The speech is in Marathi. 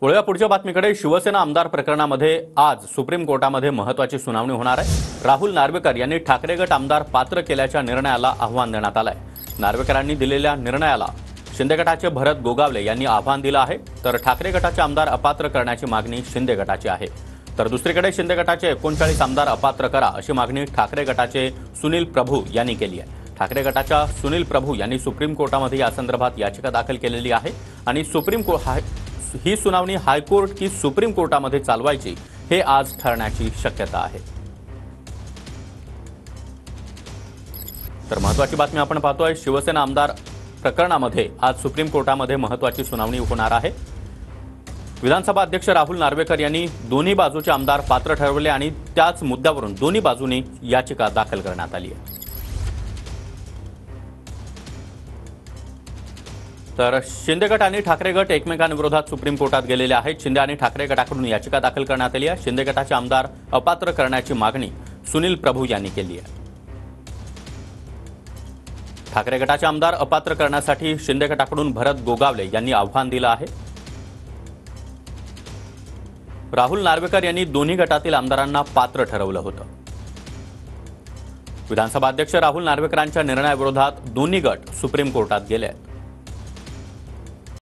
वळूया पुढच्या बातमीकडे। शिवसेना आमदार प्रकरणामध्ये आज सुप्रीम कोर्टामध्ये महत्त्वाची सुनावणी होणार आहे। राहुल नार्वेकर यांनी ठाकरे गट आमदार पात्र केल्याच्या निर्णयाला आव्हान देण्यात आलंय। नार्वेकरांनी दिलेल्या निर्णयाला शिंदे गटाचे भरत गोगावले यांनी आव्हान दिलं आहे, तर ठाकरे गटाचे आमदार अपात्र करण्याची मागणी शिंदे गटाची आहे। तर दुसरीकडे शिंदे गटाचे 39 आमदार अपात्र करा अशी मागणी ठाकरे गटाचे सुनील प्रभू यांनी केली आहे। ठाकरे गटाच्या सुनील प्रभू यांनी सुप्रीम कोर्टामध्ये या संदर्भात याचिका दाखल केलेली आहे आणि ही सुनावणी हायकोर्ट की सुप्रीम कोर्टामध्ये चालवायची हे आज ठरण्याची शक्यता आहे। तर महत्त्वाची बातमी आपण पाहतोय, शिवसेना आमदार प्रकरणामध्ये आज सुप्रीम कोर्टामध्ये महत्त्वाची सुनावणी होणार आहे। विधानसभा अध्यक्ष राहुल नार्वेकर यांनी दोन्ही बाजूचे आमदार पात्र ठरवले आणि त्याच मुद्द्यावरून दोन्ही बाजूंनी याचिका दाखल करण्यात आली आहे। तर शिंदे गट आणि ठाकरे गट एकमेकांविरोधात सुप्रीम कोर्टात गेलेले आहेत। शिंदे आणि ठाकरे गटाकडून याचिका दाखल करण्यात आली आहे। शिंदे गटाचे आमदार अपात्र करण्याची मागणी सुनील प्रभू यांनी केली आहे। ठाकरे गटाचे आमदार अपात्र करण्यासाठी शिंदे गटाकडून भरत गोगावले यांनी आव्हान दिलं आहे। राहुल नार्वेकर यांनी दोन्ही गटातील आमदारांना पात्र ठरवलं होतं। विधानसभा अध्यक्ष राहुल नार्वेकरांच्या निर्णयाविरोधात दोन्ही गट सुप्रीम कोर्टात गेले आहेत।